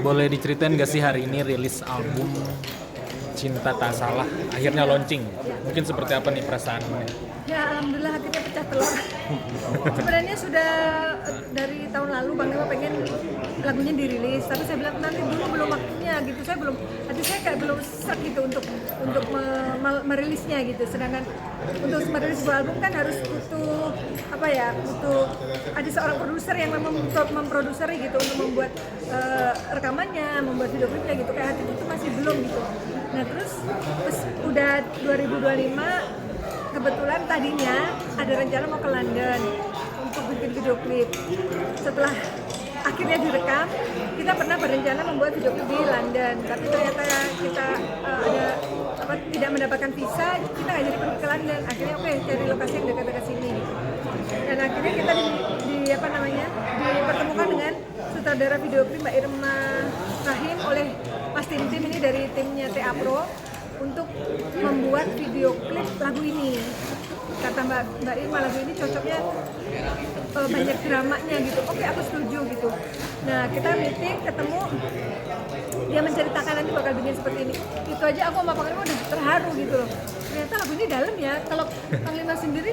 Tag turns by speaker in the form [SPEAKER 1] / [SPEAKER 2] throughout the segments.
[SPEAKER 1] Boleh diceritain gak sih hari ini rilis album Cinta Tak Salah akhirnya launching? Mungkin seperti apa nih perasaannya?
[SPEAKER 2] Ya alhamdulillah akhirnya pecah telur. Sebenarnya sudah dari tahun lalu Bang Dewa pengen lagunya dirilis, tapi saya bilang nanti dulu belum waktunya gitu. Hati saya kayak belum serak gitu untuk merilisnya gitu. Sedangkan untuk merilis sebuah album kan harus butuh butuh ada seorang produser yang memang memproduksi gitu untuk membuat rekamannya, membuat video klipnya gitu. Kayak hati itu masih belum gitu. Nah terus udah 2025 kebetulan tadinya ada rencana mau ke London untuk bikin video klip. Setelah akhirnya direkam, kita pernah berencana membuat video klip di London, tapi ternyata kita tidak mendapatkan visa, kita nggak jadi pergi ke London. Akhirnya cari lokasi yang dekat-dekat sini. Dan akhirnya kita dipertemukan dengan sutradara video klip Mbak Irma Rahim oleh Mas Tim ini dari timnya TA Pro untuk membuat video klip lagu ini. Kata Mbak Irma, lagu ini cocoknya banyak dramanya gitu. Oke, aku setuju gitu. Nah, kita meeting, ketemu, dia menceritakan nanti bakal bikin seperti ini. Itu aja aku sama Pak Irma udah terharu gitu loh. Ternyata lagu ini dalam ya. Kalau Kang Lima sendiri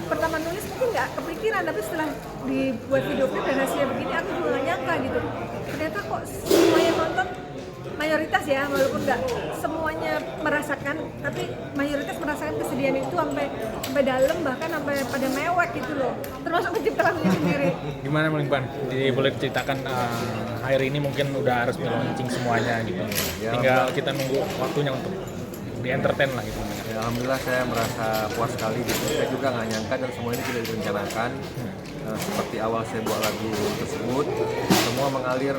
[SPEAKER 2] pertama nulis mungkin nggak kepikiran, tapi setelah dibuat video klip dan hasilnya begini, aku juga nggak nyangka gitu. Ternyata kok semuanya nonton, mayoritas ya, walaupun nggak semuanya merasakan, tapi mayoritas merasakan kesedihan itu sampai dalam, bahkan sampai pada mewek gitu loh, termasuk pencipta lagunya sendiri.
[SPEAKER 1] Gimana Melingpan? Jadi boleh diceritakan hari ini mungkin udah harus launching semuanya gitu.
[SPEAKER 3] Ya,
[SPEAKER 1] tinggal kita nunggu waktunya untuk di entertain lah gitu.
[SPEAKER 3] Ya, alhamdulillah saya merasa puas sekali gitu. Saya juga nggak nyangka dan semua ini tidak direncanakan. Seperti awal saya buat lagu tersebut, semua mengalir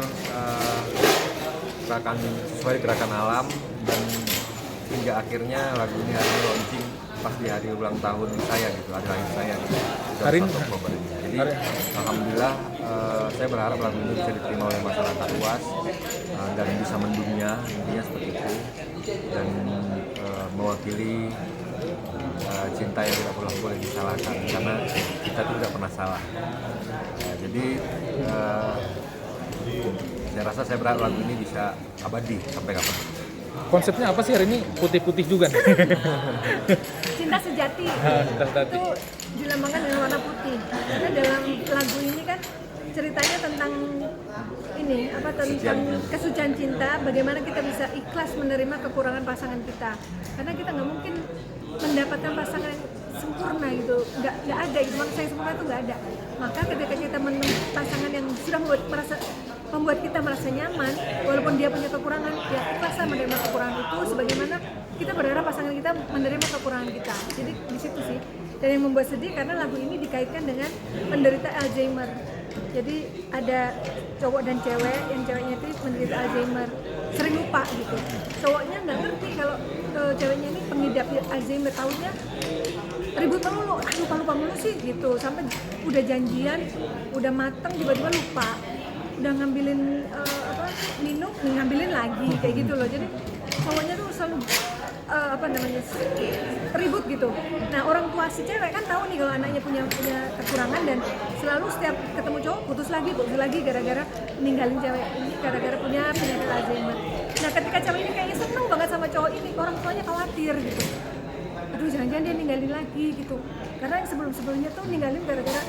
[SPEAKER 3] sesuai gerakan alam, dan hingga akhirnya lagu ini hari ini launching pas di hari ulang tahun saya gitu, hari lahir saya gitu.
[SPEAKER 1] Hari
[SPEAKER 3] 1 Oktober ini. Jadi alhamdulillah saya berharap lagu ini bisa diterima oleh masyarakat luas dan bisa mendunia, intinya seperti itu, dan mewakili cinta yang tidak pernah boleh disalahkan, karena kita itu tidak pernah salah. Jadi saya rasa saya berharap lagu ini bisa abadi sampai kapan.
[SPEAKER 1] Konsepnya apa sih hari ini? Putih-putih juga nih.
[SPEAKER 2] Cinta sejati.
[SPEAKER 1] Cinta sejati.
[SPEAKER 2] Itu dilambangkan dengan warna putih. Karena dalam lagu ini kan ceritanya tentang tentang kesucian cinta, bagaimana kita bisa ikhlas menerima kekurangan pasangan kita. Karena kita nggak mungkin mendapatkan pasangan yang sempurna gitu, nggak ada itu, maksud saya sempurna itu nggak ada. Maka ketika kita menemukan pasangan yang sudah membuat kita merasa nyaman, walaupun dia punya kekurangan, ya ikhlas menerima kekurangan itu, sebagaimana kita berharap pasangan kita menerima kekurangan kita. Jadi di situ sih. Dan yang membuat sedih karena lagu ini dikaitkan dengan penderita Alzheimer. Jadi ada cowok dan cewek, yang ceweknya itu menderita Alzheimer, sering lupa gitu. Cowoknya nggak ngerti kalau ceweknya ini pengidap Alzheimer, tahunya ribut melulu, lupa mulu sih gitu. Sampai udah janjian, udah mateng, tiba-tiba lupa. Udah ngambilin minum, ngambilin lagi kayak gitu loh. Jadi cowoknya tuh selalu ribut gitu. Nah, orang tua si cewek kan tahu nih kalau anaknya punya kekurangan, dan selalu setiap ketemu cowok putus lagi gara-gara ninggalin cewek ini, gara-gara punya penyakit Alzheimer. Nah, ketika cewek ini kayaknya seneng banget sama cowok ini, orang tuanya khawatir gitu. Aduh, jangan-jangan dia ninggalin lagi gitu. Karena yang sebelum-sebelumnya tuh ninggalin gara-gara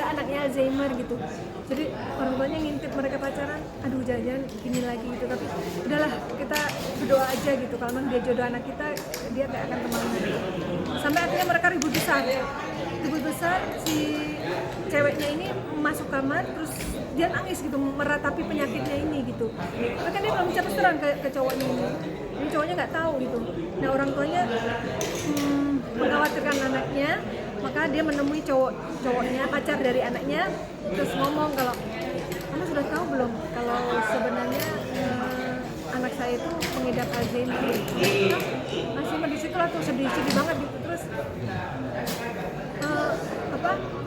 [SPEAKER 2] anaknya Alzheimer gitu. Jadi orang tuanya ngintip mereka pacaran, aduh jangan-jangan gini lagi gitu. Tapi udahlah, kita berdoa aja gitu, kalau memang dia jodoh anak kita, dia gak akan kemana. Sampai akhirnya mereka ribut besar, si ceweknya ini masuk kamar, terus dia nangis gitu, meratapi penyakitnya ini gitu. Tapi kan dia belum bisa terang ke cowoknya ini. Jadi cowoknya nggak tahu gitu. Nah, orang tuanya mengkhawatirkan anaknya, maka dia menemui cowoknya, pacar dari anaknya, terus ngomong kalau, kamu sudah tahu belum kalau sebenarnya anak saya itu pengidap Alzheimer. Masih di situ lah tuh sedih banget gitu. Terus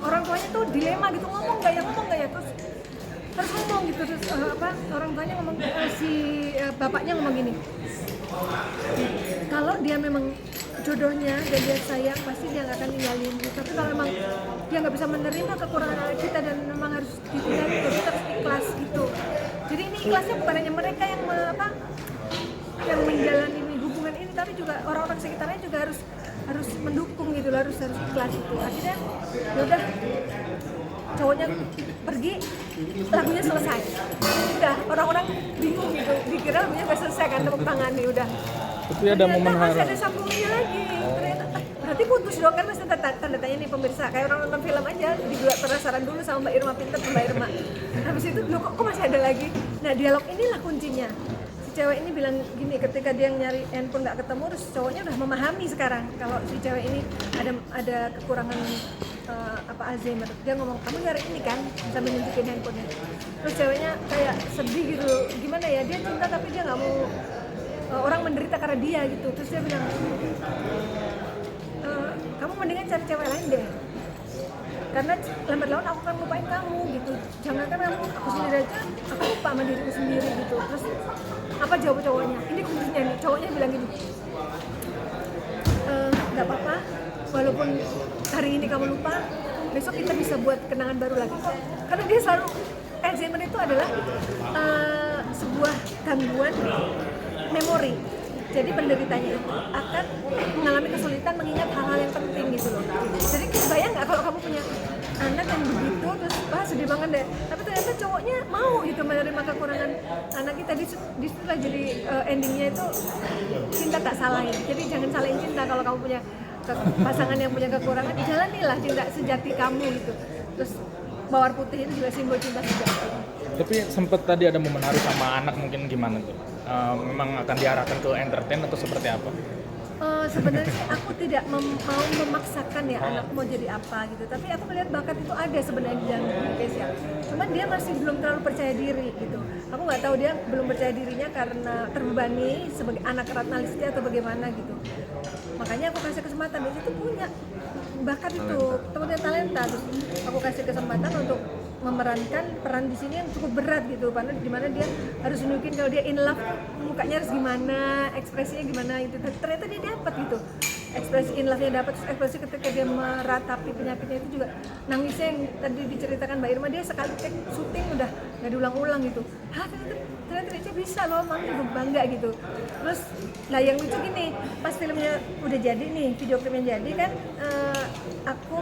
[SPEAKER 2] orang tuanya tuh dilema gitu, ngomong nggak ya, terus ngomong gitu, terus orang tuanya ngomong, bapaknya ngomong gini, kalau dia memang jodohnya dan dia sayang, pasti dia nggak akan ninggalin gitu. Tapi kalau memang dia nggak bisa menerima kekurangan anak kita dan memang harus ditinggalin, jadi terus ikhlas ikhlasnya bukan hanya mereka yang yang menjalani hubungan ini, tapi juga orang-orang sekitarnya juga harus mendukung gitu, harus ikhlas itu. Akhirnya yaudah, cowoknya pergi, lagunya selesai. Udah, orang-orang bingung gitu, dikira lagunya udah selesai kan, tepuk tangan nih udah.
[SPEAKER 1] Tapi ada momen
[SPEAKER 2] masih
[SPEAKER 1] haru.
[SPEAKER 2] ada sambungnya lagi. Ternyata berarti putus dong, kan masih tanda tanya nih pemirsa. Kayak orang nonton film aja, dibuat penasaran dulu sama Mbak Irma, pinter Mbak Irma. Habis itu loh kok masih ada lagi. Nah, dialog inilah kuncinya. Si cewek ini bilang gini, ketika dia nyari handphone nggak ketemu, terus cowoknya udah memahami sekarang kalau si cewek ini ada kekurangan Alzheimer. Dia ngomong, kamu nyari ini kan, sambil nunjukin handphonenya. Terus ceweknya kayak sedih gitu, gimana ya, dia cinta tapi dia nggak mau orang menderita karena dia gitu. Terus dia bilang, kamu mendingan cari cewek lain deh, karena lambat laun aku akan lupain kamu gitu. Jangankan kamu, aku sendiri aja aku lupa sama diriku sendiri gitu. Terus apa jawab cowoknya? Ini kuncinya nih, cowoknya bilang gini, nggak apa-apa, walaupun hari ini kamu lupa, besok kita bisa buat kenangan baru lagi. Karena dia selalu, Alzheimer itu adalah sebuah gangguan memori. Jadi penderitanya itu akan mengalami kesulitan mengingat hal-hal yang penting gitu loh. Jadi kebayang nggak kalau kamu punya anak yang begitu, terus sedih banget deh. Tapi ternyata cowoknya mau gitu menerima kekurangan anak kita. Disitulah jadi endingnya itu cinta tak salahin. Jadi jangan salahin cinta kalau kamu punya pasangan yang punya kekurangan. Jalanilah cinta sejati kamu gitu. Terus mawar putih itu juga simbol cinta sejati.
[SPEAKER 1] Tapi sempet tadi ada momen haru sama anak, mungkin gimana tuh? Memang akan diarahkan ke entertain atau seperti apa?
[SPEAKER 2] Sebenarnya sih aku tidak mau memaksakan ya anak mau jadi apa gitu, tapi aku melihat bakat itu ada sebenarnya di dalam diri Kesya. Cuman dia masih belum terlalu percaya diri gitu. Aku nggak tahu dia belum percaya dirinya karena terbebani sebagai anak Ratna Listi atau bagaimana gitu. Makanya aku kasih kesempatan, dia itu punya bakat itu, punya talenta. Terus aku kasih kesempatan untuk memerankan peran di sini yang cukup berat gitu, karena dimana dia harus nunjukin kalau dia in love mukanya harus gimana, ekspresinya gimana gitu. Ternyata dia dapat gitu, ekspresi in love-nya dapat. Ekspresi ketika dia meratapi penyakitnya itu juga, nangisnya yang tadi diceritakan Mbak Irma, dia sekali cek syuting udah nggak diulang-ulang gitu. Ternyata dia bisa loh, mang juga bangga gitu. Terus lah yang lucu gini, pas filmnya udah jadi nih, video klipnya jadi kan, aku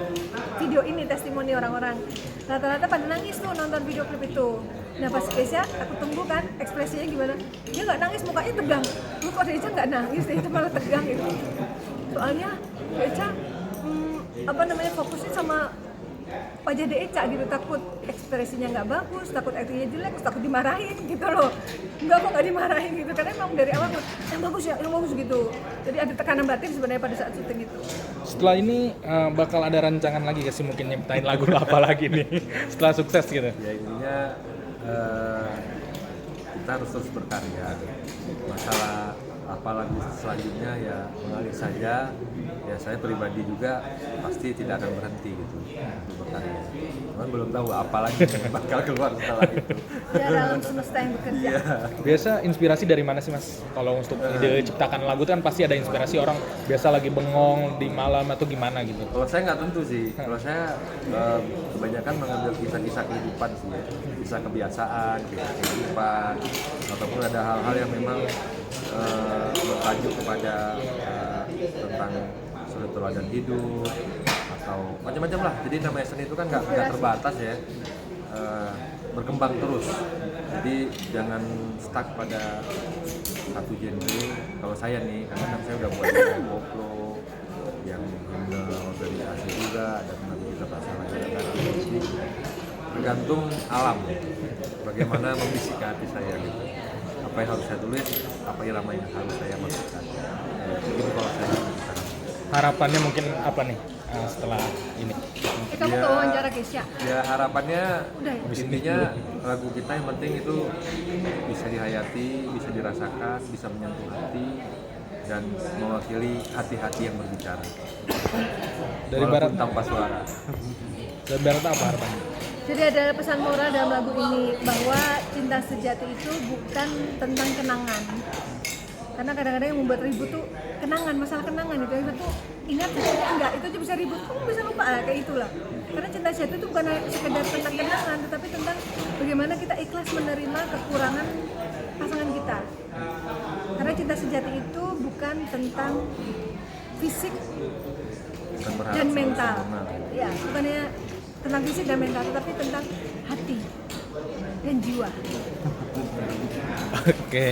[SPEAKER 2] video ini testimoni orang-orang, rata-rata pada nangis tuh nonton video klip itu. Nah pas Kesya, aku tunggu kan ekspresinya gimana, dia nggak nangis, mukanya tegang. Lu kok Deca nggak nangis, Deca malah tegang gitu. Soalnya Deca fokusnya sama wajah Deca gitu, takut ekspresinya nggak bagus, takut aktingnya jelek, takut dimarahin gitu loh. Enggak, kok nggak dimarahin gitu, karena emang dari awal yang bagus gitu. Jadi ada tekanan batin sebenarnya pada saat syuting itu.
[SPEAKER 1] Setelah ini bakal ada rancangan lagi gak sih, mungkin nyiptain lagu apa lagi nih setelah sukses gitu?
[SPEAKER 3] Ya intinya kita harus terus berkarya. Masalah apa lagu selanjutnya ya mengalir saja. Ya saya pribadi juga pasti tidak akan berhenti gitu untuk berkarya. Cuman belum tahu apa lagi yang bakal keluar setelah itu.
[SPEAKER 2] Ya dalam semesta yang bekerja.
[SPEAKER 1] Biasa inspirasi dari mana sih Mas? Kalau untuk ide ciptakan lagu itu kan pasti ada inspirasi, orang biasa lagi bengong di malam atau gimana gitu.
[SPEAKER 3] Kalau saya nggak tentu sih. Kalau saya kebanyakan mengambil kisah-kisah kehidupan sih ya. Kisah kebiasaan, kisah kehidupan, ataupun ada hal-hal yang memang bertajuk kepada tentang sudut teladan hidup atau macam-macam lah. Jadi namanya seni itu kan nggak terbatas ya, berkembang terus. Jadi jangan stuck pada satu genre. Kalau saya nih, karena kan saya udah buat koplo yang organisasi juga, ada teman kita pasangan juga. Jadi tergantung alam, bagaimana membisik ke hati saya gitu. Apa yang harus saya tulis, apa irama yang harus saya masukkan. Itu kalau saya
[SPEAKER 1] Harapannya mungkin apa nih setelah ini?
[SPEAKER 2] Kamu ke wawancara Kesya?
[SPEAKER 3] Ya harapannya
[SPEAKER 2] Udah ya?
[SPEAKER 3] intinya lagu kita yang penting itu bisa dihayati, bisa dirasakan, bisa menyentuh hati dan mewakili hati-hati yang berbicara.
[SPEAKER 1] Dari Barat
[SPEAKER 3] tanpa suara.
[SPEAKER 1] Dari Barat apa harapannya?
[SPEAKER 2] Jadi ada pesan moral dalam lagu ini bahwa cinta sejati itu bukan tentang kenangan. Karena kadang-kadang yang membuat ribut tuh kenangan, masalah kenangan itu. Ribut tuh ingat enggak, itu aja bisa ribut, kamu bisa lupa kayak itulah. Karena cinta sejati itu bukan sekedar tentang kenangan, tetapi tentang bagaimana kita ikhlas ikhlas menerima kekurangan pasangan kita. Karena cinta sejati itu bukan tentang fisik
[SPEAKER 3] Bukan berharap
[SPEAKER 2] dan
[SPEAKER 3] selalu
[SPEAKER 2] mental.
[SPEAKER 3] sempurna.
[SPEAKER 2] Ya, bukannya tentang fisik dan mental, tapi tentang hati dan jiwa.
[SPEAKER 1] Oke.